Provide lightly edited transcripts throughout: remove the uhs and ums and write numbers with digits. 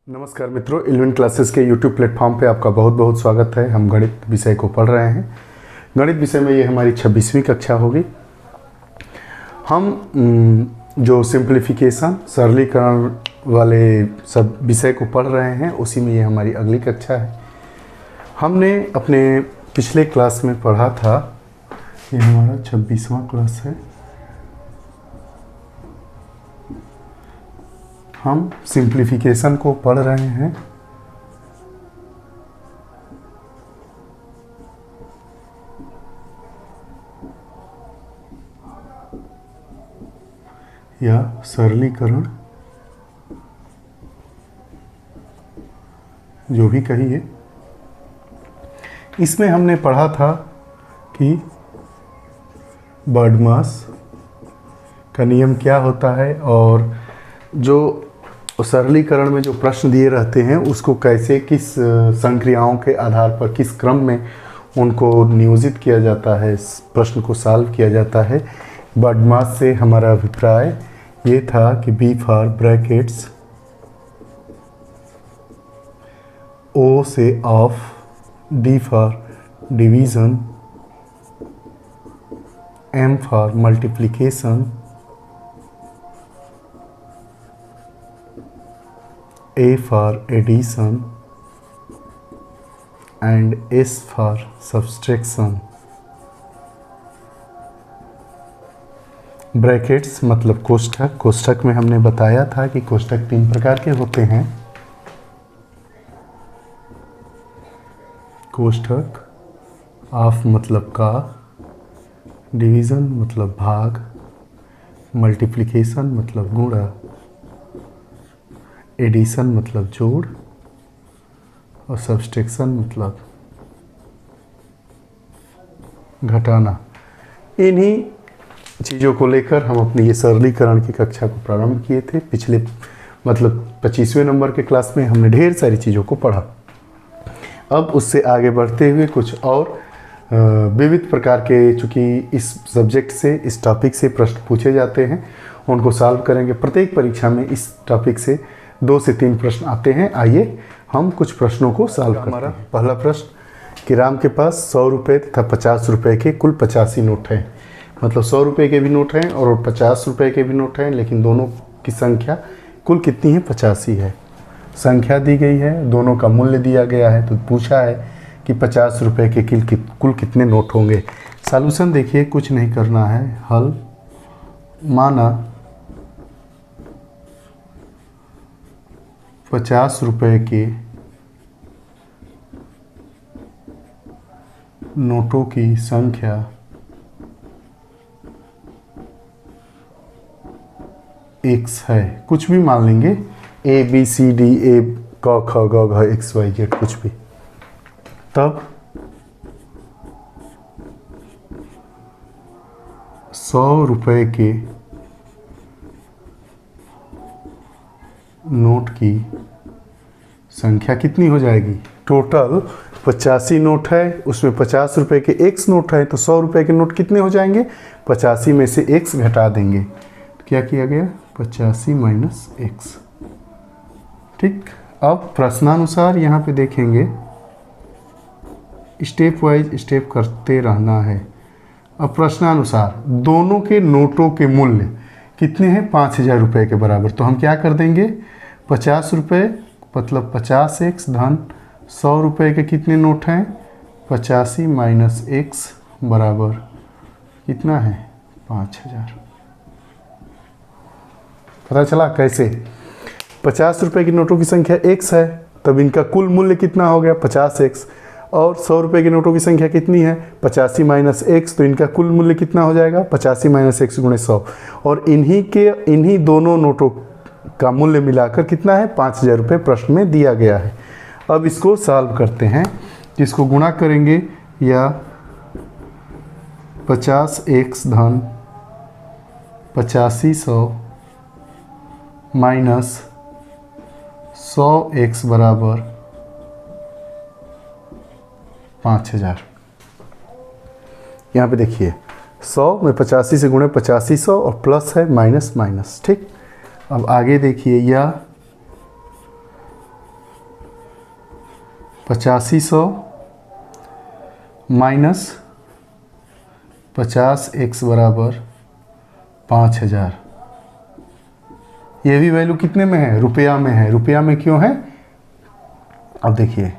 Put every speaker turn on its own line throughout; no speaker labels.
नमस्कार मित्रों, eleven classes के यूट्यूब प्लेटफॉर्म पे आपका बहुत बहुत स्वागत है। हम गणित विषय को पढ़ रहे हैं। गणित विषय में ये हमारी 26वीं कक्षा होगी। हम जो सिंप्लीफिकेशन सरलीकरण वाले सब विषय को पढ़ रहे हैं, उसी में ये हमारी अगली कक्षा है। हमने अपने पिछले क्लास में पढ़ा था, ये हमारा 26वां क्लास है। हम सिंप्लीफिकेशन को पढ़ रहे हैं। या सरलीकरण, जो भी कहिए। इसमें हमने पढ़ा था कि बर्डमास का नियम क्या होता है और जो सरलीकरण में जो प्रश्न दिए रहते हैं उसको कैसे, किस संक्रियाओं के आधार पर, किस क्रम में उनको नियोजित किया जाता है, प्रश्न को सॉल्व किया जाता है। बर्डमास से हमारा अभिप्राय ये था कि बी फॉर ब्रैकेट्स, ओ से of, D for division, M for multiplication, A for addition and S for subtraction। Brackets मतलब कोष्ठक। कोष्ठक में हमने बताया था कि कोष्ठक 3 प्रकार के होते हैं। कोष्ठक ऑफ मतलब का, डिवीज़न मतलब भाग, मल्टीप्लिकेशन मतलब गुणा, एडिशन मतलब जोड़ और सब्सट्रैक्शन मतलब घटाना। इन्हीं चीज़ों को लेकर हम अपनी ये सरलीकरण की कक्षा को प्रारंभ किए थे। पिछले मतलब 25वें नंबर के क्लास में हमने ढेर सारी चीज़ों को पढ़ा। अब उससे आगे बढ़ते हुए कुछ और विविध प्रकार के, चूँकि इस सब्जेक्ट से, इस टॉपिक से प्रश्न पूछे जाते हैं, उनको सॉल्व करेंगे। प्रत्येक परीक्षा में इस टॉपिक से 2 से 3 प्रश्न आते हैं। आइए हम कुछ प्रश्नों को सॉल्व करते हैं। हमारा पहला प्रश्न कि राम के पास 100 रुपये तथा 50 रुपये के कुल 85 नोट हैं। मतलब 100 रुपये के भी नोट हैं और 50 रुपये के भी नोट हैं, लेकिन दोनों की संख्या कुल कितनी है? 85 है। संख्या दी गई है, दोनों का मूल्य दिया गया है, तो पूछा है कि 50 रुपये के कुल कितने नोट होंगे। सॉल्यूशन देखिए, कुछ नहीं करना है, हल। माना 50 रुपये के नोटों की संख्या x है। कुछ भी मान लेंगे, ए बी सी डी, ए क ख ग घ एक्स वाई जेड, कुछ भी। तब 100 रुपये के नोट की संख्या कितनी हो जाएगी? टोटल 85 नोट है, उसमें 50 रुपये के x नोट है, तो 100 रुपये के नोट कितने हो जाएंगे? 85 में से x घटा देंगे। तो क्या किया गया? 85 माइनस x। ठीक। अब प्रश्नानुसार यहाँ पे देखेंगे, स्टेप वाइज स्टेप करते रहना है। अब प्रश्नानुसार दोनों के नोटों के मूल्य कितने हैं? 5000 रुपये के बराबर। तो हम क्या कर देंगे? 50 रुपये मतलब 50x धन 100 रुपये के कितने नोट हैं? 85 माइनस x बराबर कितना है? 5000। पता चला कैसे? 50 रुपये की नोटों की संख्या x है, तब इनका कुल मूल्य कितना हो गया? 50x। और 100 रुपये की नोटों की संख्या कितनी है? 85 माइनस x, तो इनका कुल मूल्य कितना हो जाएगा? 85 माइनस x गुणे 100। और इन्हीं दोनों नोटों का मूल्य मिलाकर कितना है? 5000 रुपये प्रश्न में दिया गया है। अब इसको सॉल्व करते हैं। इसको गुणा करेंगे, या 50x धन 8500 माइनस 100x बराबर 5000। यहाँ पे देखिए, 100 में 85 से गुणे 8500 और प्लस है माइनस माइनस। ठीक। अब आगे देखिए, यह 8500 माइनस 50x बराबर 5000। ये भी वैल्यू कितने में है? रुपया में है। रुपया में क्यों है? अब देखिए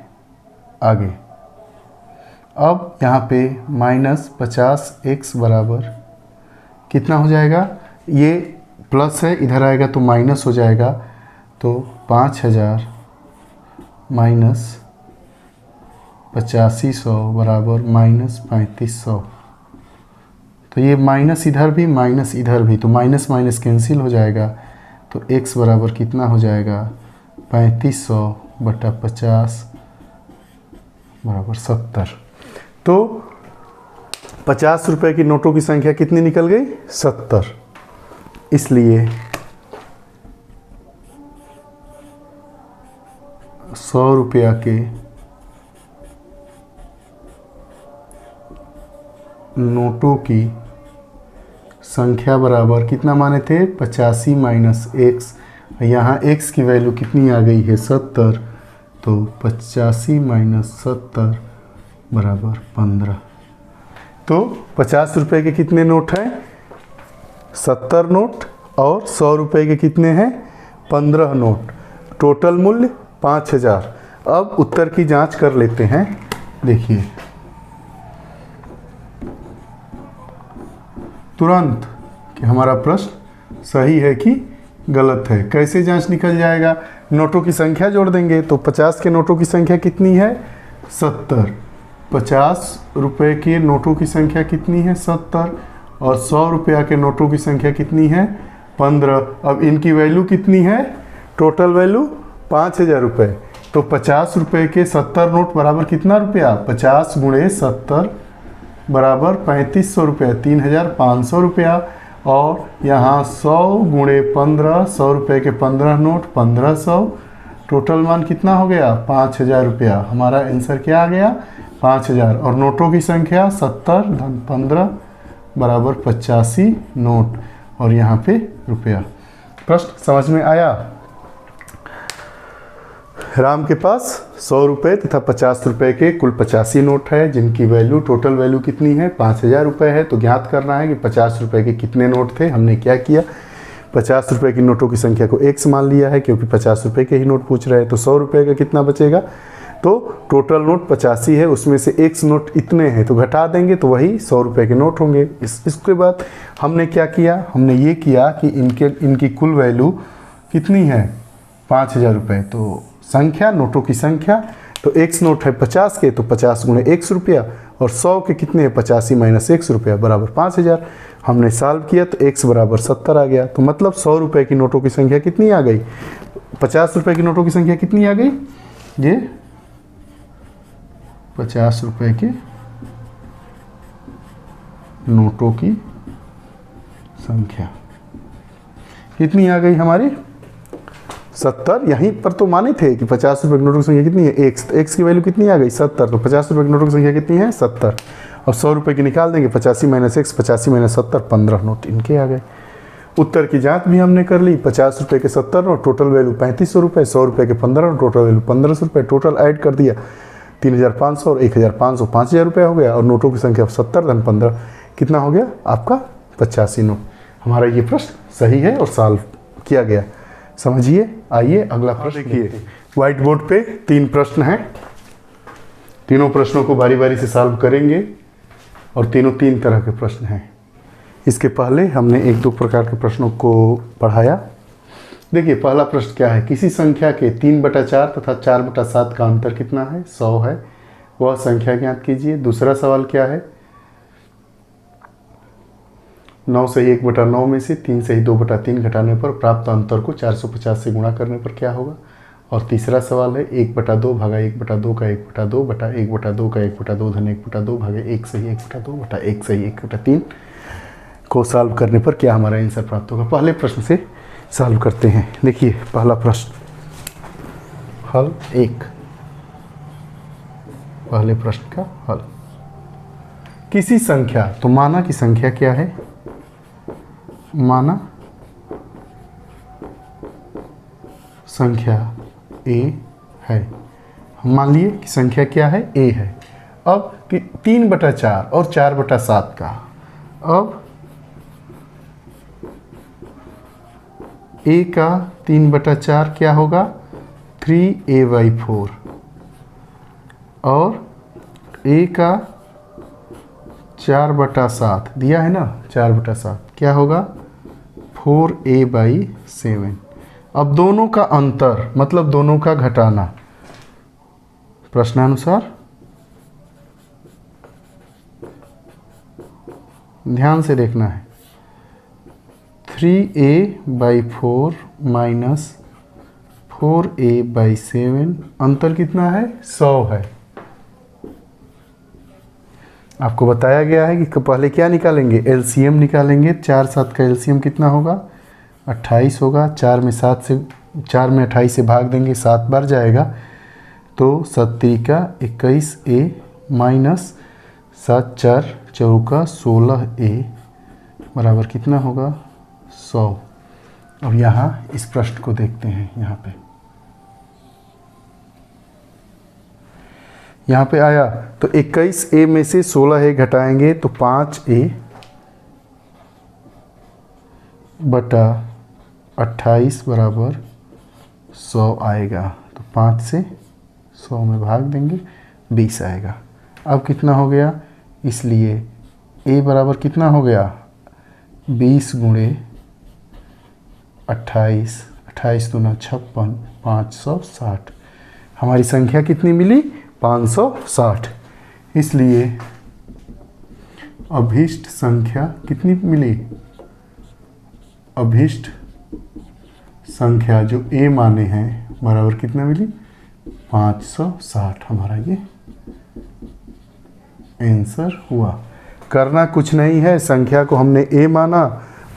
आगे, अब यहाँ पे माइनस 50x बराबर कितना हो जाएगा? ये प्लस है, इधर आएगा तो माइनस हो जाएगा, तो 5000 माइनस 8500 बराबर माइनस 3500। तो ये माइनस इधर भी माइनस इधर भी, तो माइनस माइनस कैंसिल हो जाएगा, तो x बराबर कितना हो जाएगा? 3500 बटा 50 बराबर 70। तो 50 रुपए की नोटों की संख्या कितनी निकल गई? 70। इसलिए 100 रुपया के नोटों की संख्या बराबर कितना माने थे? 85 माइनस x। यहाँ x की वैल्यू कितनी आ गई है? 70। तो 85 माइनस 70 बराबर 15। तो 50 रुपए के कितने नोट हैं? 70 नोट, और 100 रुपए के कितने हैं? 15 नोट। टोटल मूल्य 5000। अब उत्तर की जांच कर लेते हैं। देखिए तुरंत कि हमारा प्रश्न सही है कि गलत है। कैसे जांच निकल जाएगा? नोटों की संख्या जोड़ देंगे, तो 50 के नोटों की संख्या कितनी है? 70। 50 रुपए के नोटों की संख्या कितनी है? 70। और 100 रुपया के नोटों की संख्या कितनी है? 15। अब इनकी वैल्यू कितनी है? टोटल वैल्यू 5000 रुपये। तो 50 रुपये के 70 नोट बराबर कितना रुपया? 50 गुणे 70 बराबर 3500 रुपया, 3500 रुपया। और यहाँ 100 गुणे 15, 100 रुपये के 15 नोट 1500। टोटल मान कितना हो गया? 5000 रुपया। हमारा आंसर क्या आ गया? 5000। और नोटों की संख्या 70 धन 15 बराबर 85 नोट, और यहाँ पे रुपया। प्रश्न समझ में आया? राम के पास 100 रुपये तथा 50 रुपये के कुल 85 नोट है, जिनकी वैल्यू टोटल वैल्यू कितनी है? 5000 रुपये है। तो ज्ञात करना है कि 50 रुपये के कितने नोट थे। हमने क्या किया? 50 रुपये की नोटों की संख्या को x मान लिया है, क्योंकि 50 रुपये के ही नोट पूछ रहे हैं। तो 100 रुपये का कितना बचेगा? तो टोटल नोट 85 है, उसमें से x नोट इतने हैं, तो घटा देंगे तो वही 100 रुपये के नोट होंगे। इसके बाद हमने क्या किया? हमने ये किया कि इनकी कुल वैल्यू कितनी है? 5000 रुपये। तो संख्या, नोटों की संख्या, तो x नोट है 50 के, तो 50 गुणे x रुपया, और 100 के कितने हैं? 85 माइनस x रुपया बराबर 5000। हमने सॉल्व किया तो x बराबर 70 आ गया। तो मतलब 100 रुपये की नोटों की संख्या कितनी आ गई? 50 रुपये की नोटों की संख्या कितनी आ गई? ये 50 रुपये के नोटों की संख्या कितनी आ गई हमारी? 70। यहीं पर तो माने थे कि 50 रुपये की नोटों की संख्या कितनी है? x। तो x की वैल्यू कितनी आ गई? 70। तो 50 रुपये की नोटों की संख्या कितनी है? 70। और 100 रुपये की निकाल देंगे, 85 माइनस x, 85 माइनस 70, 15 नोट इनके आ गए। उत्तर की जांच भी हमने कर ली। 50 रुपये के 70 नोट, टोटल वैल्यू 3500 रुपये, 100 रुपये के 15 नोट, टोटल वैल्यू 1500 रुपये। टोटल ऐड कर दिया 3500 और 1500, 5000 रुपये हो गया। और नोटों की संख्या 70 धन 15 कितना हो गया? आपका 85 नोट। हमारा ये प्रश्न सही है और सॉल्व किया गया। समझिए। आइए अगला प्रश्न देखिए। व्हाइट बोर्ड पे 3 प्रश्न हैं। तीनों प्रश्नों को बारी बारी से सॉल्व करेंगे, और तीनों 3 तरह के प्रश्न हैं। इसके पहले हमने 1-2 प्रकार के प्रश्नों को पढ़ाया। देखिए पहला प्रश्न क्या है? किसी संख्या के 3/4 तथा 4/7 का अंतर कितना है? 100 है। वह संख्या ज्ञात कीजिए। दूसरा सवाल क्या है? 9 से ही 1/9 में से 3 से ही 2/3 घटाने पर प्राप्त अंतर को 450 से गुणा करने पर क्या होगा? और तीसरा सवाल है 1/2 भागा 1/2 का 1/2 बटा 1/2 का 1/2 धन 1/2 भागे 1 से ही 1/2 बटा 1 से ही 1/3 को सॉल्व करने पर क्या हमारा आंसर प्राप्त होगा? पहले प्रश्न से सॉल्व करते हैं। देखिए पहला प्रश्न हल 1। पहले प्रश्न का हल। किसी संख्या, तो माना की संख्या क्या है? माना संख्या a है। मान लिए कि संख्या क्या है, a है। अब 3/4 और 4/7 का, अब a का 3/4 क्या होगा, 3a/4 और a का 4/7 दिया है ना, 4/7 क्या होगा, 4a/7। अब दोनों का अंतर मतलब दोनों का घटाना, प्रश्नानुसार ध्यान से देखना है। 3a/4 माइनस 4a/7 अंतर कितना है, 100 है। आपको बताया गया है कि पहले क्या निकालेंगे, एलसीएम निकालेंगे। 4 7 का एलसीएम कितना होगा, 28 होगा। 4 में 28 से भाग देंगे, 7 बार जाएगा तो 7 का 21a माइनस 7 4 चौका 16a बराबर कितना होगा, 100। अब यहाँ इस प्रश्न को देखते हैं। यहाँ पे आया तो 21a में से 16a घटाएंगे तो 5a/28 बराबर 100 आएगा। तो 5 से 100 में भाग देंगे, 20 आएगा। अब कितना हो गया, इसलिए a बराबर कितना हो गया, 20 गुणे 28, 28 दूना 56, 560। हमारी संख्या कितनी मिली, 560। इसलिए अभीष्ट संख्या कितनी मिली, अभीष्ट संख्या जो a माने हैं बराबर कितना मिली, 560। हमारा ये आंसर हुआ। करना कुछ नहीं है, संख्या को हमने a माना।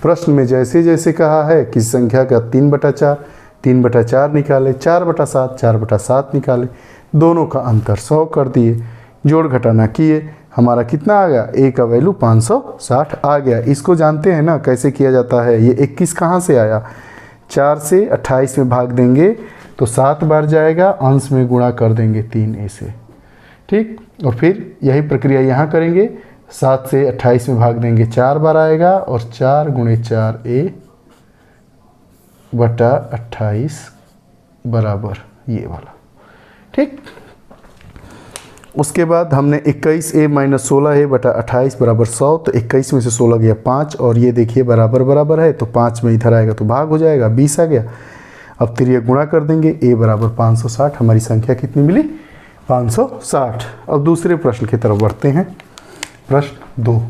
प्रश्न में जैसे जैसे कहा है कि संख्या का 3/4, 3/4 निकाले, 4/7, 4/7 निकाले, दोनों का अंतर 100 कर दिए, जोड़ घटाना किए, हमारा कितना आ गया, a का वैल्यू 560 आ गया। इसको जानते हैं ना कैसे किया जाता है। ये 21 कहाँ से आया, 4 से 28 में भाग देंगे तो 7 बार जाएगा, अंश में गुणा कर देंगे 3a से, ठीक। और फिर यही प्रक्रिया यहाँ करेंगे, 7 से 28 में भाग देंगे, 4 बार आएगा और 4 गुणे 4a/28 बराबर ये वाला, ठीक। उसके बाद हमने 21a माइनस 16a/28 बराबर 100, तो 21 में से 16 गया 5 और ये देखिए बराबर बराबर है तो 5 में इधर आएगा तो भाग हो जाएगा, 20 आ गया। अब तिरिया गुणा कर देंगे, a बराबर 560। हमारी संख्या कितनी मिली, 560। अब दूसरे प्रश्न की तरफ बढ़ते हैं। प्रश्न 2,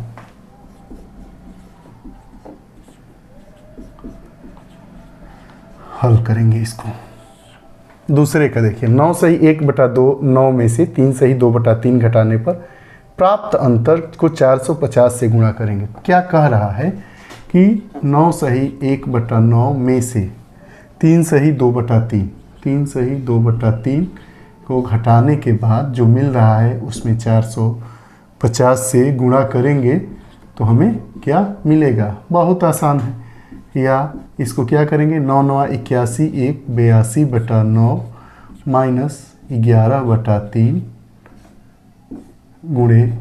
हल करेंगे इसको। दूसरे का देखिए, 9 सही 1/2, 9 में से 3 सही 2/3 घटाने पर प्राप्त अंतर को 450 से गुणा करेंगे। क्या कह रहा है कि 9 सही 1/9 में से 3 सही 2/3, 3 सही 2/3 को घटाने के बाद जो मिल रहा है उसमें 450 से गुणा करेंगे तो हमें क्या मिलेगा। बहुत आसान है, या इसको क्या करेंगे, 9 9 81, 1 82/9 माइनस 11/3 गुणे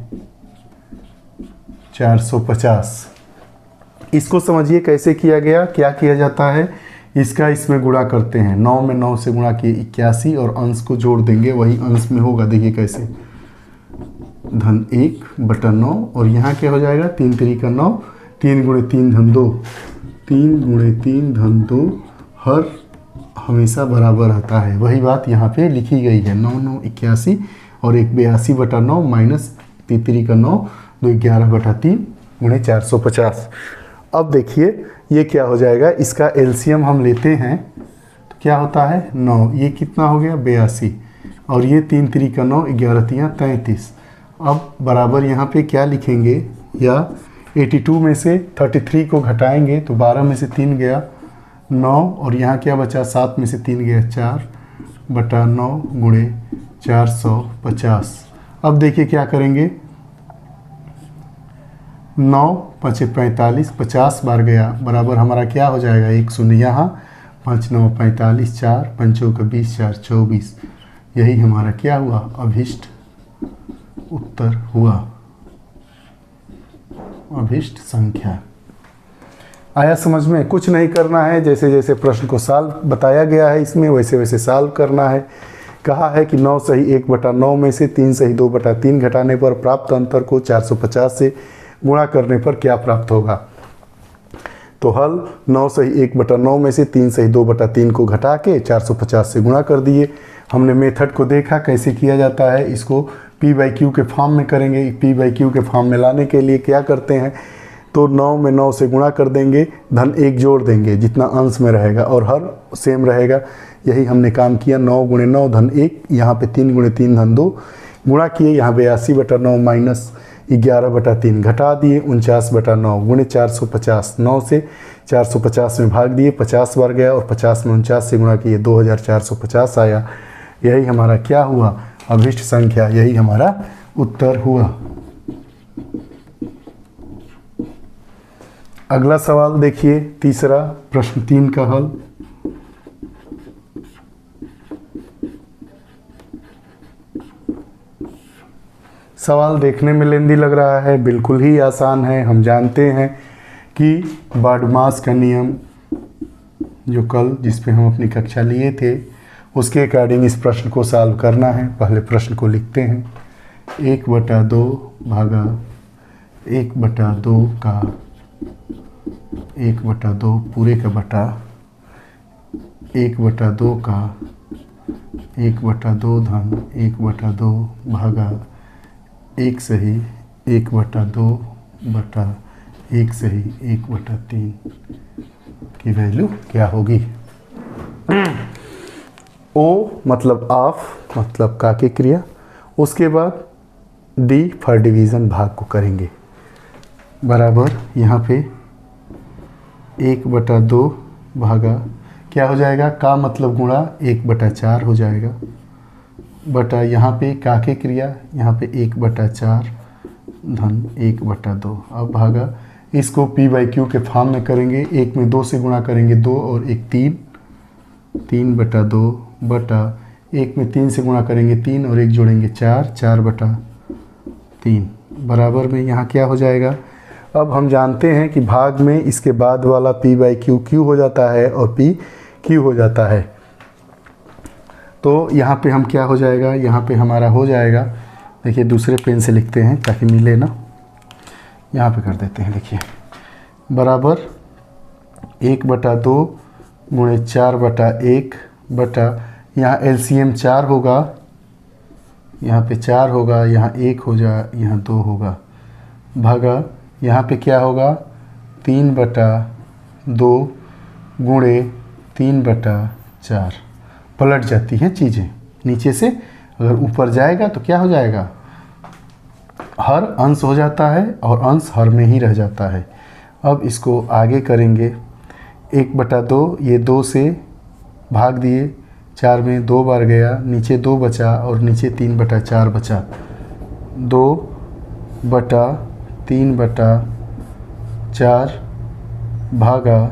450। इसको समझिए कैसे किया गया। क्या किया जाता है, इसका इसमें गुणा करते हैं, 9 में 9 से गुणा किए 81 और अंश को जोड़ देंगे, वही अंश में होगा। देखिए कैसे, धन 1/9 और यहाँ क्या हो जाएगा, 3 3 का 9, 3 गुणे 3 धन 2, 3 गुणे 3 धन 2 हर हमेशा बराबर रहता है। वही बात यहाँ पे लिखी गई है, 9 9 81 और 1 82/9 माइनस 3 3 का 9, 2 11/3 गुणे 450। अब देखिए ये क्या हो जाएगा, इसका एलसीएम हम लेते हैं तो क्या होता है 9, ये कितना हो गया 82 और ये 3 3 का 9, 11 3 33। अब बराबर यहाँ पे क्या लिखेंगे, या 82 में से 33 को घटाएंगे तो 12 में से 3 गया 9 और यहाँ क्या बचा, 7 में से 3 गया 4/9 गुणे 450। अब देखिए क्या करेंगे, 9 5 45, 50 बार गया बराबर हमारा क्या हो जाएगा, 1 शून्य यहाँ, 5 9 45, 4 5 का 20, 4 24, यही हमारा क्या हुआ, अभिष्ट उत्तर हुआ, अभिष्ट संख्या। आया समझ में? कुछ नहीं करना है, जैसे जैसे प्रश्न को सॉल्व बताया गया है इसमें वैसे वैसे सॉल्व करना है। कहा है कि 9 सही 1/9 में से 3 सही 2/3 घटाने पर प्राप्त अंतर को 450 से गुणा करने पर क्या प्राप्त होगा। तो हल 9 सही 1/9 में से 3 सही 2/3 को घटा के 450 से गुणा कर दिए। हमने मेथड को देखा कैसे किया जाता है, इसको P/Q के फॉर्म में करेंगे। P/Q के फॉर्म में लाने के लिए क्या करते हैं, तो 9 में 9 से गुणा कर देंगे, धन 1 जोड़ देंगे जितना अंश में रहेगा और हर सेम रहेगा। यही हमने काम किया। 9 × 9 धन 1, यहाँ पे 3 × 3 धन 2 गुणा किए, यहाँ 82/9 माइनस 11/3 घटा दिए, 49/9 गुणे 450, 9 से 450 में भाग दिए, 50 बार गया और 50 में 49 से गुणा किए, 2450 आया। यही हमारा क्या हुआ, अभिष्ट संख्या, यही हमारा उत्तर हुआ। अगला सवाल देखिए, तीसरा प्रश्न 3 का हल। सवाल देखने में लेंदी लग रहा है, बिल्कुल ही आसान है। हम जानते हैं कि बार्डमास का नियम जो कल जिस पे हम अपनी कक्षा लिए थे उसके अकॉर्डिंग इस प्रश्न को सॉल्व करना है। पहले प्रश्न को लिखते हैं, 1/2 भागा 1/2 का 1/2 पूरे का बटा 1/2 का 1/2 धन 1/2 भागा 1 सही 1/2 बटा 1 सही 1/3 की वैल्यू क्या होगी। ओ मतलब ऑफ, मतलब का की क्रिया। उसके बाद डी फॉर डिवीज़न, भाग को करेंगे, बराबर यहाँ पे 1/2 भागा क्या हो जाएगा, का मतलब गुणा 1/4 हो जाएगा, बटा यहाँ पे का की क्रिया, यहाँ पे 1/4 धन 1/2। अब भागा इसको P/Q के फॉर्म में करेंगे। 1 में 2 से गुणा करेंगे 2 और 1 3, 3/2 बटा 1 में 3 से गुणा करेंगे 3 और 1 जोड़ेंगे 4, 4/3 बराबर में यहाँ क्या हो जाएगा। अब हम जानते हैं कि भाग में इसके बाद वाला P/Q Q हो जाता है और P Q हो जाता है। तो यहाँ पे हम क्या हो जाएगा, यहाँ पे हमारा हो जाएगा, देखिए दूसरे पेन से लिखते हैं ताकि मिले ना, यहाँ पे कर देते हैं, देखिए बराबर 1/2 गुणे 4/1 बटा यहाँ LCM 4 होगा, यहाँ पे 4 होगा, यहाँ 1 हो जा, यहाँ 2 होगा, भागा यहाँ पे क्या होगा 3/2 गुणे 3/4। पलट जाती हैं चीज़ें नीचे से, अगर ऊपर जाएगा तो क्या हो जाएगा, हर अंश हो जाता है और अंश हर में ही रह जाता है। अब इसको आगे करेंगे, 1/2 ये 2 से भाग दिए, 4 में 2 बार गया, नीचे 2 बचा और नीचे 3/4 बचा, 2/3/4 भागा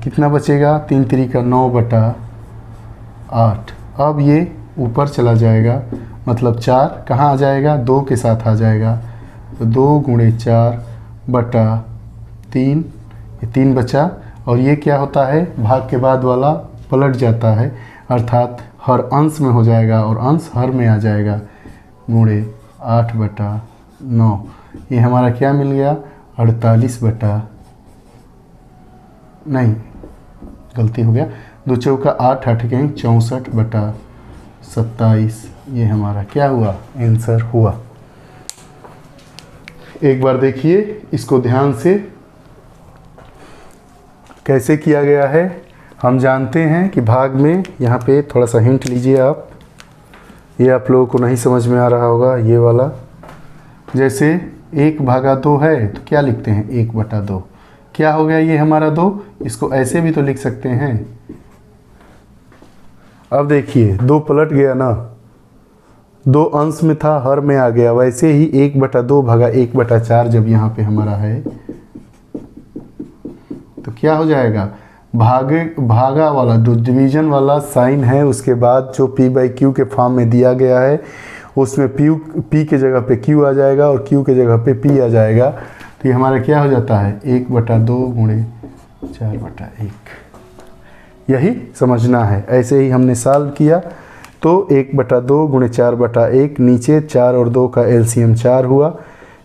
कितना बचेगा, 3 3 का 9/8। अब ये ऊपर चला जाएगा, मतलब 4 कहाँ आ जाएगा, 2 के साथ आ जाएगा, तो 2 गुणे 4/3, ये 3 बचा और ये क्या होता है, भाग के बाद वाला पलट जाता है, अर्थात हर अंश में हो जाएगा और अंश हर में आ जाएगा, गुणे 8/9। ये हमारा क्या मिल गया, 48 नहीं गलती हो गया, 2 चौका 8 8 के 64/27। ये हमारा क्या हुआ, आंसर हुआ। एक बार देखिए इसको ध्यान से कैसे किया गया है। हम जानते हैं कि भाग में यहाँ पे थोड़ा सा हिंट लीजिए आप, ये आप लोगों को नहीं समझ में आ रहा होगा, ये वाला जैसे 1/2 है तो क्या लिखते हैं, 1/2 क्या हो गया, ये हमारा 2, इसको ऐसे भी तो लिख सकते हैं। अब देखिए 2 पलट गया ना, 2 अंश में था हर में आ गया, वैसे ही 1/2 भागा 1/4 जब यहाँ पे हमारा है तो क्या हो जाएगा, भागा वाला जो डिवीजन वाला साइन है, उसके बाद जो p/q के फॉर्म में दिया गया है उसमें p के जगह पे q आ जाएगा और q के जगह पे p आ जाएगा। तो ये हमारा क्या हो जाता है 1/2 गुणे 4/1। यही समझना है। ऐसे ही हमने सॉल्व किया तो 1/2 गुणे 4/1, नीचे 4 और 2 का एलसीएम 4 हुआ।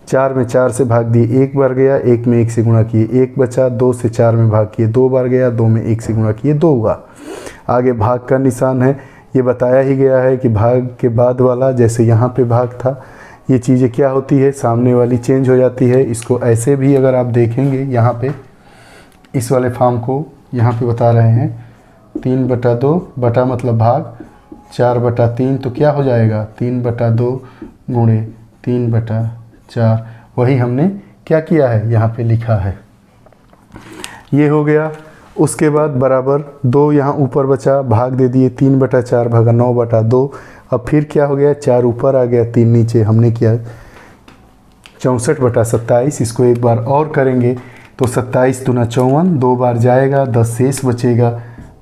4 में 4 से भाग दिए 1 बार गया, 1 में 1 से गुणा किए 1 बचा, 2 से 4 में भाग किए 2 बार गया, 2 में 1 से गुणा किए 2 हुआ। आगे भाग का निशान है, ये बताया ही गया है कि भाग के बाद वाला जैसे यहाँ पे भाग था, ये चीज़ें क्या होती है सामने वाली चेंज हो जाती है। इसको ऐसे भी अगर आप देखेंगे यहाँ पे इस वाले फॉर्म को यहाँ पे बता रहे हैं 3/2 बटा मतलब भाग 4/3, तो क्या हो जाएगा 3/2 गुणे 3/4। वही हमने क्या किया है यहाँ पे लिखा है, ये हो गया। उसके बाद बराबर 2 यहाँ ऊपर बचा, भाग दे दिए 3/4 भागा 9/2। अब फिर क्या हो गया 4 ऊपर आ गया 3 नीचे, हमने किया 64/27। इसको एक बार और करेंगे तो 27 दूना 54, 2 बार जाएगा 10 शेष बचेगा।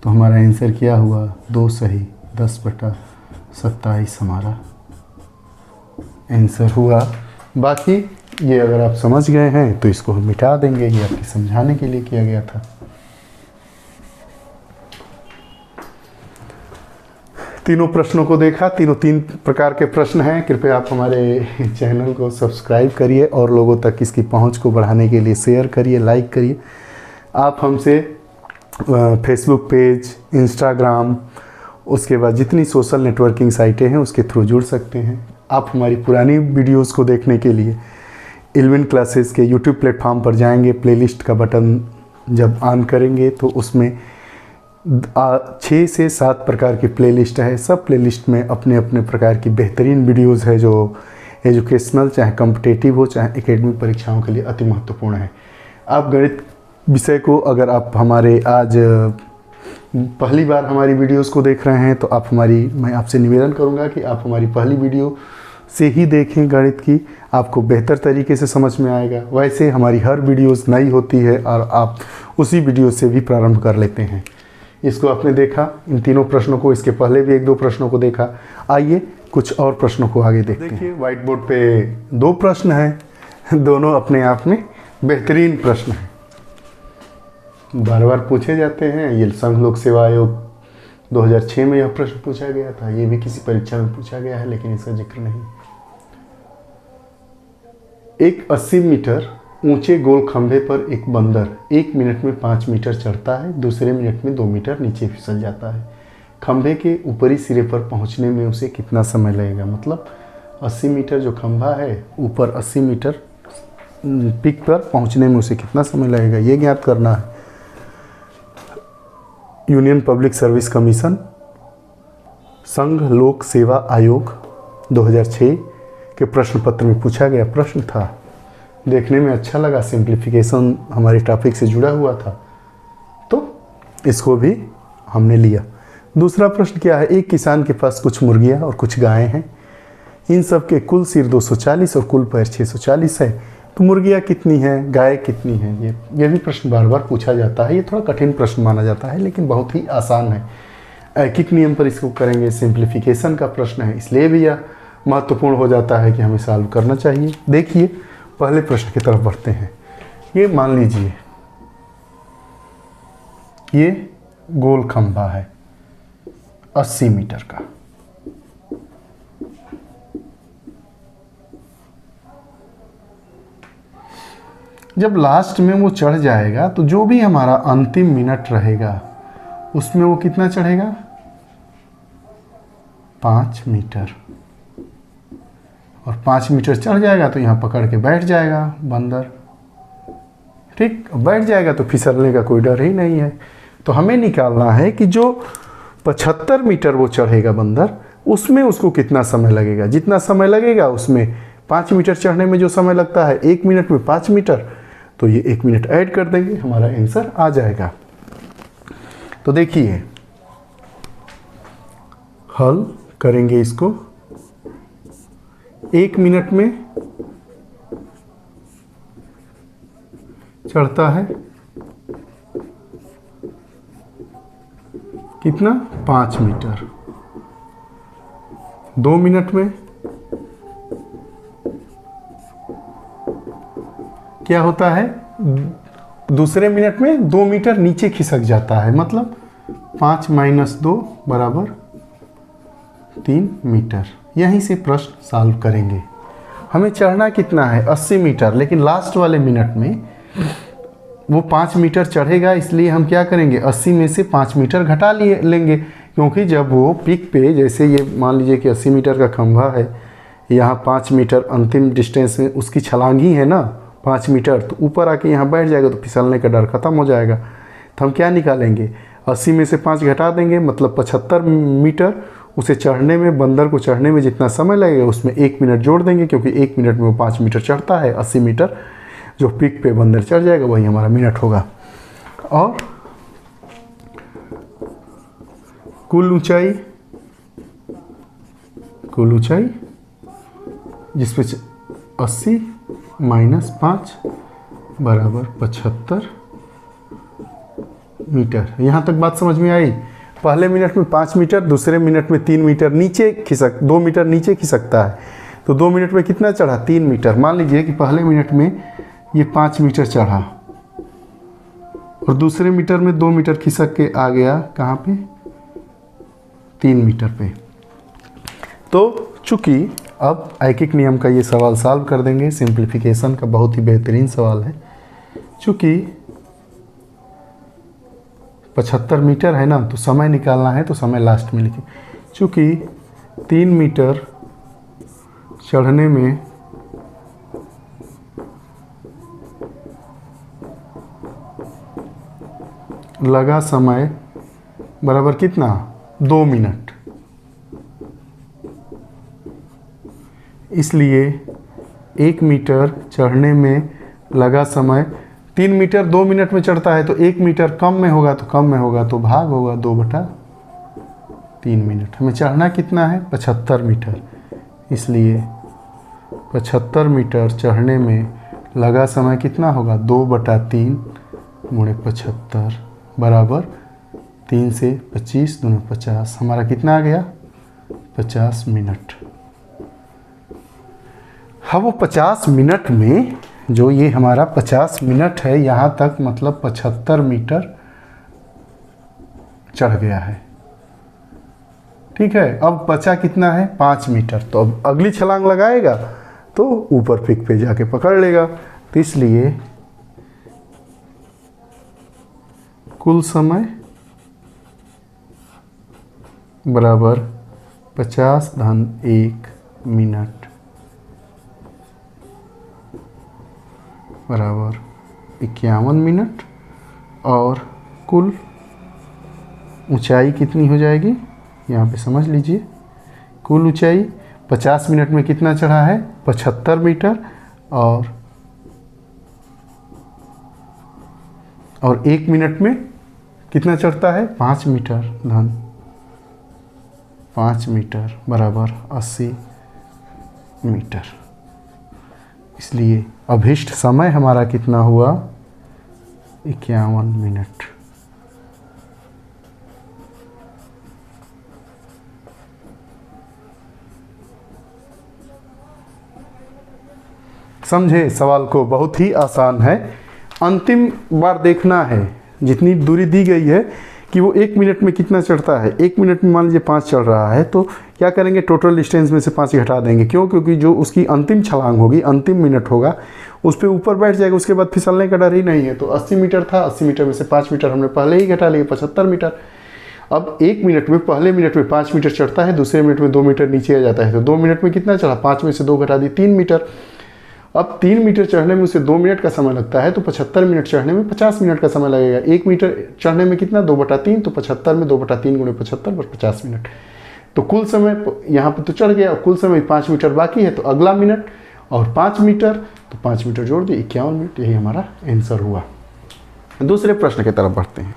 तो हमारा आंसर क्या हुआ 2 सही 10/27 हमारा आंसर हुआ। बाकी ये अगर आप समझ गए हैं तो इसको हम मिटा देंगे, ये आपके समझाने के लिए किया गया था। तीनों प्रश्नों को देखा, तीनों 3 प्रकार के प्रश्न हैं। कृपया आप हमारे चैनल को सब्सक्राइब करिए और लोगों तक इसकी पहुंच को बढ़ाने के लिए शेयर करिए, लाइक करिए। आप हमसे फेसबुक पेज, इंस्टाग्राम, उसके बाद जितनी सोशल नेटवर्किंग साइटें हैं उसके थ्रू जुड़ सकते हैं। आप हमारी पुरानी वीडियोस को देखने के लिए इल्विन क्लासेस के यूट्यूब प्लेटफॉर्म पर जाएंगे, प्लेलिस्ट का बटन जब ऑन करेंगे तो उसमें 6 से 7 प्रकार की प्लेलिस्ट है। सब प्लेलिस्ट में अपने अपने प्रकार की बेहतरीन वीडियोस है जो एजुकेशनल, चाहे कॉम्पिटिटिव हो, चाहे एकेडमिक परीक्षाओं के लिए अति महत्वपूर्ण है। आप गणित विषय को अगर आप हमारे आज पहली बार हमारी वीडियोस को देख रहे हैं तो मैं आपसे निवेदन करूंगा कि आप हमारी पहली वीडियो से ही देखें गणित की, आपको बेहतर तरीके से समझ में आएगा। वैसे हमारी हर वीडियोस नई होती है और आप उसी वीडियो से भी प्रारंभ कर लेते हैं। इसको आपने देखा, इन तीनों प्रश्नों को, इसके पहले भी 1-2 प्रश्नों को देखा। आइए कुछ और प्रश्नों को आगे देखते हैं। देखिए व्हाइट बोर्ड पे 2 प्रश्न हैं, दोनों अपने आप में बेहतरीन प्रश्न हैं, बार बार पूछे जाते हैं। ये संघ लोक सेवा आयोग 2006 में यह प्रश्न पूछा गया था, ये भी किसी परीक्षा में पूछा गया है लेकिन इसका जिक्र नहीं। एक 80 मीटर ऊंचे गोल खंभे पर एक बंदर 1 मिनट में 5 मीटर चढ़ता है, दूसरे मिनट में 2 मीटर नीचे फिसल जाता है। खंभे के ऊपरी सिरे पर पहुंचने में उसे कितना समय लगेगा? मतलब 80 मीटर जो खंभा है, ऊपर 80 मीटर पिक पर पहुंचने में उसे कितना समय लगेगा, ये ज्ञात करना है। यूनियन पब्लिक सर्विस कमीशन, संघ लोक सेवा आयोग 2006 के प्रश्न पत्र में पूछा गया प्रश्न था। देखने में अच्छा लगा, सिंप्लीफिकेशन हमारे टॉपिक से जुड़ा हुआ था तो इसको भी हमने लिया। दूसरा प्रश्न क्या है? एक किसान के पास कुछ मुर्गियां और कुछ गायें हैं, इन सब के कुल सिर 240 और कुल पैर 640 है, तो मुर्गियां कितनी हैं, गाय कितनी हैं? ये भी प्रश्न बार बार पूछा जाता है। ये थोड़ा कठिन प्रश्न माना जाता है लेकिन बहुत ही आसान है। ऐकिक नियम पर इसको करेंगे, सिंप्लीफिकेशन का प्रश्न है इसलिए भी यह महत्वपूर्ण हो जाता है कि हमें सॉल्व करना चाहिए। देखिए पहले प्रश्न की तरफ बढ़ते हैं। ये मान लीजिए ये गोल खंभा है 80 मीटर का, जब लास्ट में वो चढ़ जाएगा तो जो भी हमारा अंतिम मिनट रहेगा उसमें वो कितना चढ़ेगा? 5 मीटर। और 5 मीटर चढ़ जाएगा तो यहाँ पकड़ के बैठ जाएगा बंदर, ठीक, बैठ जाएगा तो फिसलने का कोई डर ही नहीं है। तो हमें निकालना है कि जो 75 मीटर वो चढ़ेगा बंदर, उसमें उसको कितना समय लगेगा। जितना समय लगेगा उसमें 5 मीटर चढ़ने में जो समय लगता है 1 मिनट में 5 मीटर, तो ये 1 मिनट ऐड कर देंगे, हमारा आंसर आ जाएगा। तो देखिए हल करेंगे इसको। 1 मिनट में चढ़ता है कितना 5 मीटर। 2 मिनट में क्या होता है, दूसरे मिनट में 2 मीटर नीचे खिसक जाता है, मतलब 5 माइनस 2 बराबर 3 मीटर। यहीं से प्रश्न सॉल्व करेंगे। हमें चढ़ना कितना है 80 मीटर, लेकिन लास्ट वाले मिनट में वो 5 मीटर चढ़ेगा, इसलिए हम क्या करेंगे 80 में से 5 मीटर घटा लेंगे, क्योंकि जब वो पीक पे, जैसे ये मान लीजिए कि 80 मीटर का खंभा है, यहाँ 5 मीटर अंतिम डिस्टेंस में उसकी छलांग ही है ना 5 मीटर, तो ऊपर आके यहाँ बैठ जाएगा तो फिसलने का डर खत्म हो जाएगा। तो हम क्या निकालेंगे 80 में से 5 घटा देंगे, मतलब 75 मीटर। उसे चढ़ने में, बंदर को चढ़ने में जितना समय लगेगा उसमें 1 मिनट जोड़ देंगे, क्योंकि 1 मिनट में वो 5 मीटर चढ़ता है। 80 मीटर जो पीक पे बंदर चढ़ जाएगा वही हमारा मिनट होगा। और कुल ऊंचाई जिसपे 80 माइनस 5 बराबर 75 मीटर। यहाँ तक बात समझ में आई। पहले मिनट में 5 मीटर, दूसरे मिनट में 3 मीटर नीचे 2 मीटर नीचे खिसकता है, तो 2 मिनट में कितना चढ़ा 3 मीटर। मान लीजिए कि पहले मिनट में ये 5 मीटर चढ़ा और दूसरे मीटर में 2 मीटर खिसक के आ गया कहाँ पे 3 मीटर पे। तो चूंकि अब ऐकिक नियम का ये सवाल सॉल्व कर देंगे, सिंप्लीफिकेशन का बहुत ही बेहतरीन सवाल है। चूंकि 75 मीटर है ना, तो समय निकालना है, तो समय लास्ट में लिखें। चूंकि 3 मीटर चढ़ने में लगा समय बराबर कितना 2 मिनट, इसलिए 1 मीटर चढ़ने में लगा समय 3 मीटर 2 मिनट में चढ़ता है, तो 1 मीटर कम में होगा तो भाग होगा 2/3 मिनट। हमें चढ़ना कितना है 75 मीटर, इसलिए 75 मीटर चढ़ने में लगा समय कितना होगा 2/3 गुणे 75 बराबर 3 से 25 दूनी 50। हमारा कितना आ गया 50 मिनट। हाँ, वो 50 मिनट में जो ये हमारा 50 मिनट है, यहाँ तक मतलब 75 मीटर चढ़ गया है। ठीक है, अब बचा कितना है 5 मीटर, तो अब अगली छलांग लगाएगा तो ऊपर पीक पे जाके पकड़ लेगा। तो इसलिए कुल समय बराबर 50/1 मिनट बराबर 51 मिनट। और कुल ऊंचाई कितनी हो जाएगी, यहाँ पे समझ लीजिए। कुल ऊंचाई 50 मिनट में कितना चढ़ा है 75 मीटर, और 1 मिनट में कितना चढ़ता है 5 मीटर धन 5 मीटर बराबर 80 मीटर। इसलिए अभिष्ट समय हमारा कितना हुआ 51 मिनट। समझे सवाल को, बहुत ही आसान है। अंतिम बार देखना है जितनी दूरी दी गई है कि वो 1 मिनट में कितना चढ़ता है। 1 मिनट में मान लीजिए 5 चढ़ रहा है, तो क्या करेंगे टोटल डिस्टेंस में से 5 घटा देंगे। क्यों? क्योंकि जो उसकी अंतिम छलांग होगी, अंतिम मिनट होगा, उस पर ऊपर बैठ जाएगा, उसके बाद फिसलने का डर ही नहीं है। तो 80 मीटर था, 80 मीटर में से 5 मीटर हमने पहले ही घटा लिए 75 मीटर। अब 1 मिनट में, पहले मिनट में 5 मीटर चढ़ता है, दूसरे मिनट में 2 मीटर नीचे आ जाता है। तो 2 मिनट में कितना चढ़ा, 5 में से 2 घटा दी 3 मीटर। अब 3 मीटर चढ़ने में उसे 2 मिनट का समय लगता है, तो 75 मिनट चढ़ने में 50 मिनट का समय लगेगा। 1 मीटर चढ़ने में कितना 2/3, तो 75 में 2/3 गुणे 75 पर 50 मिनट। तो कुल समय यहाँ पे तो चढ़ गया, और कुल समय 5 मीटर बाकी है, तो अगला मिनट और 5 मीटर, तो 5 मीटर जोड़ दिए 51 मिनट। यही हमारा आंसर हुआ। दूसरे प्रश्न की तरफ बढ़ते हैं।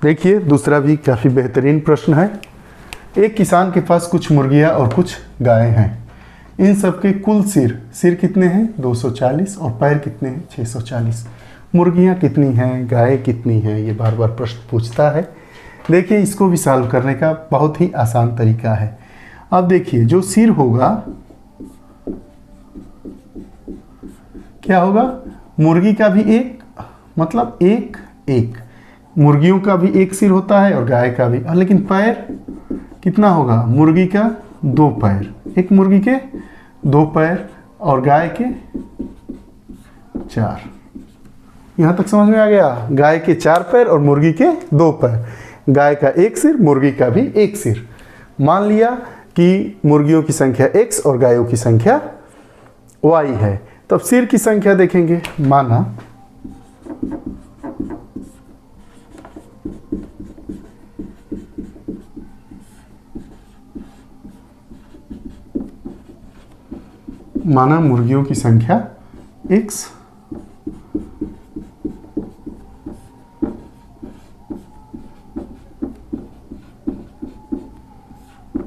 देखिए दूसरा भी काफ़ी बेहतरीन प्रश्न है। एक किसान के पास कुछ मुर्गियाँ और कुछ गायें हैं। इन सब के कुल सिर कितने हैं 240 और पैर कितने हैं 640। मुर्गियाँ कितनी हैं, गायें कितनी हैं, ये बार बार प्रश्न पूछता है। देखिए इसको भी सॉल्व करने का बहुत ही आसान तरीका है। अब देखिए जो सिर होगा क्या होगा, मुर्गी का भी एक, मतलब एक एक, मुर्गियों का भी एक सिर होता है और गाय का भी, लेकिन पैर कितना होगा, मुर्गी का 2 पैर, एक मुर्गी के 2 पैर और गाय के 4। यहाँ तक समझ में आ गया, गाय के 4 पैर और मुर्गी के 2 पैर, गाय का एक सिर, मुर्गी का भी एक सिर। मान लिया कि मुर्गियों की संख्या x और गायों की संख्या y है, तब सिर की संख्या देखेंगे। माना मुर्गियों की संख्या x,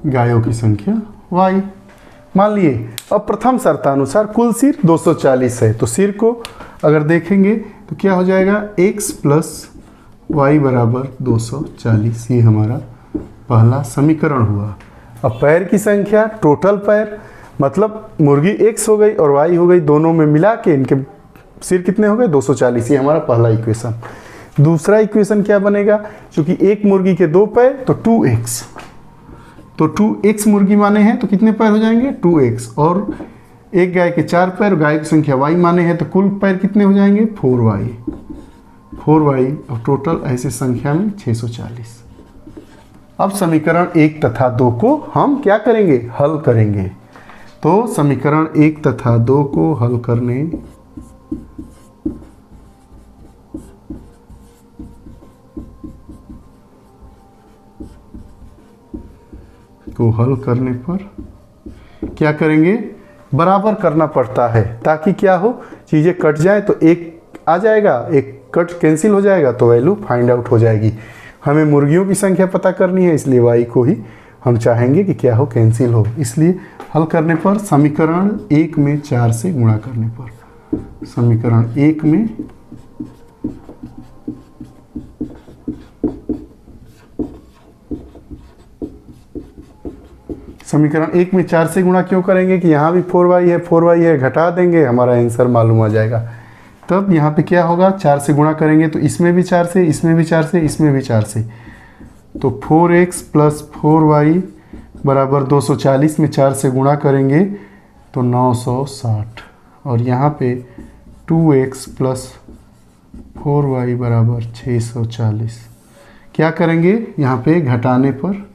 गायों की संख्या y। मान लिए अब प्रथम शर्तानुसार कुल सिर 240 है, तो सिर को अगर देखेंगे तो क्या हो जाएगा, x प्लस वाई बराबर 240, ये हमारा पहला समीकरण हुआ। अब पैर की संख्या, टोटल पैर, मतलब मुर्गी x हो गई और y हो गई, दोनों में मिला के इनके सिर कितने हो गए, 240, ये हमारा पहला इक्वेशन। दूसरा इक्वेशन क्या बनेगा, क्योंकि एक मुर्गी के 2 पैर तो 2x, तो 2x मुर्गी माने हैं तो कितने पैर हो जाएंगे, 2x, और एक गाय के 4 पैर, गाय की संख्या y माने हैं तो कुल पैर कितने हो जाएंगे, 4y, और टोटल ऐसे संख्या में 640। अब समीकरण 1 तथा 2 को हम क्या करेंगे, हल करेंगे। तो समीकरण 1 तथा 2 को हल करने पर क्या करेंगे, बराबर करना पड़ता है, ताकि क्या हो, चीज़ें कट जाए तो एक आ जाएगा, एक कट कैंसिल हो जाएगा तो वैल्यू फाइंड आउट हो जाएगी। हमें मुर्गियों की संख्या पता करनी है, इसलिए y को ही हम चाहेंगे कि क्या हो, कैंसिल हो। इसलिए हल करने पर समीकरण 1 में 4 से गुणा करने पर, समीकरण 1 में समीकरण 1 में 4 से गुणा क्यों करेंगे कि यहाँ भी 4y है, घटा देंगे, हमारा आंसर मालूम आ जाएगा। तब यहाँ पे क्या होगा, 4 से गुणा करेंगे तो इसमें भी 4 से, इसमें भी 4 से, इसमें भी 4 से, तो 4x प्लस 4y बराबर 240 में 4 से गुणा करेंगे तो 960, और यहाँ पे 2x प्लस 4y बराबर 640। क्या करेंगे, यहाँ पे घटाने पर,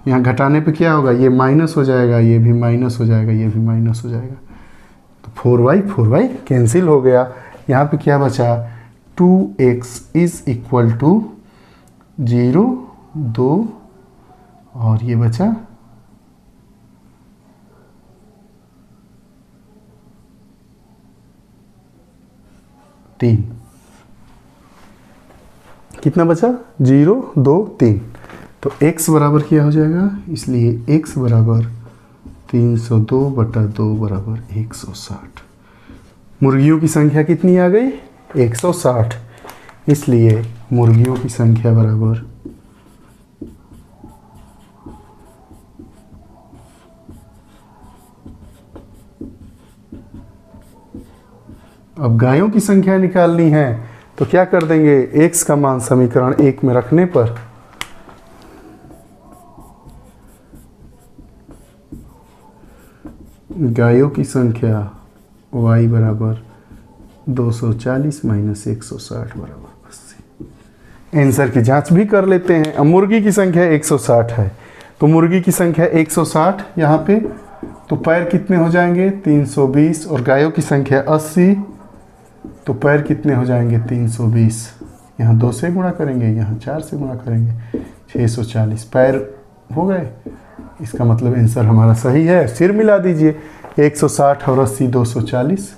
यहाँ घटाने पे क्या होगा, ये माइनस हो जाएगा, ये भी माइनस हो जाएगा, ये भी माइनस हो जाएगा, तो 4y कैंसिल हो गया। यहाँ पे क्या बचा, 2x इज इक्वल टू 0, 2, और ये बचा 3। कितना बचा, 0, 2, 3, तो x बराबर क्या हो जाएगा, इसलिए x बराबर 302 बटा 2 बराबर 160। मुर्गियों की संख्या कितनी आ गई, 160, इसलिए मुर्गियों की संख्या बराबर अब गायों की संख्या निकालनी है तो क्या कर देंगे, x का मान समीकरण 1 में रखने पर गायों की संख्या y बराबर 240 माइनस 160 बराबर 80। आंसर की जांच भी कर लेते हैं। अब मुर्गी की संख्या 160 है, तो मुर्गी की संख्या 160 यहाँ पे, तो पैर कितने हो जाएंगे 320, और गायों की संख्या 80, तो पैर कितने हो जाएंगे 320, यहाँ 2 से गुणा करेंगे, यहाँ 4 से गुणा करेंगे, 640 पैर हो गए। इसका मतलब आंसर हमारा सही है। सिर मिला दीजिए, 160 और 80 240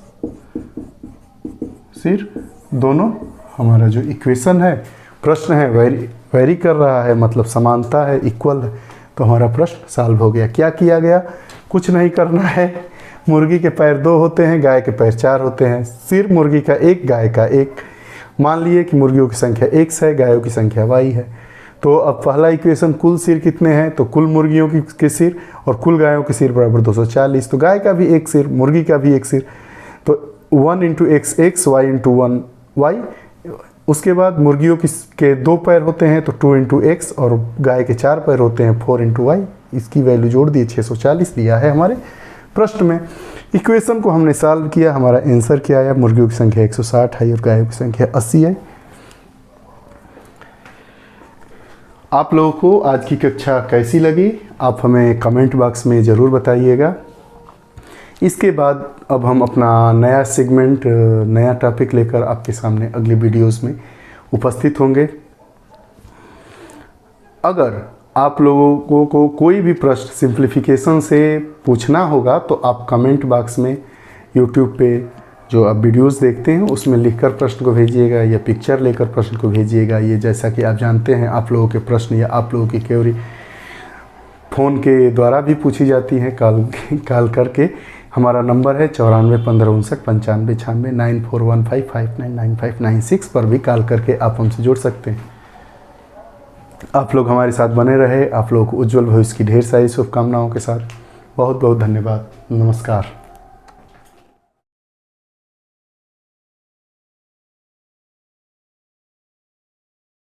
सिर, दोनों हमारा जो इक्वेशन है, प्रश्न है वेरी कर रहा है, मतलब समानता है, इक्वल है, तो हमारा प्रश्न सॉल्व हो गया। क्या किया गया, कुछ नहीं करना है, मुर्गी के पैर 2 होते हैं, गाय के पैर 4 होते हैं, सिर मुर्गी का 1, गाय का 1, मान लिए कि मुर्गियों की संख्या x है, गायों की संख्या y है। तो अब पहला इक्वेशन कुल सिर कितने हैं, तो कुल मुर्गियों के सिर और कुल गायों के सिर बराबर 240। तो गाय का भी एक सिर, मुर्गी का भी एक सिर, तो 1 × x x, y × 1 y। उसके बाद मुर्गियों के 2 पैर होते हैं तो 2 × x, और गाय के 4 पैर होते हैं 4 × y। इसकी वैल्यू जोड़ दी, 640 दिया है हमारे प्रश्न में। इक्वेशन को हमने सॉल्व किया, हमारा आंसर क्या आया, मुर्गियों की संख्या 160 है और गायों की संख्या 80 है। आप लोगों को आज की कक्षा कैसी लगी, आप हमें कमेंट बॉक्स में ज़रूर बताइएगा। इसके बाद अब हम अपना नया सेगमेंट, नया टॉपिक लेकर आपके सामने अगले वीडियोस में उपस्थित होंगे। अगर आप लोगों को कोई भी प्रश्न सिंप्लीफिकेशन से पूछना होगा तो आप कमेंट बॉक्स में यूट्यूब पे जो आप वीडियोस देखते हैं उसमें लिखकर प्रश्न को भेजिएगा, या पिक्चर लेकर प्रश्न को भेजिएगा। ये जैसा कि आप जानते हैं, आप लोगों के प्रश्न या आप लोगों की क्वेरी फ़ोन के द्वारा भी पूछी जाती हैं, कॉल करके। हमारा नंबर है 94 15 59 95 96 9415 599596 पर भी कॉल करके आप हमसे जुड़ सकते हैं। आप लोग हमारे साथ बने रहे। आप लोगों को उज्जवल भविष्य की ढेर सारी शुभकामनाओं के साथ बहुत बहुत धन्यवाद। नमस्कार।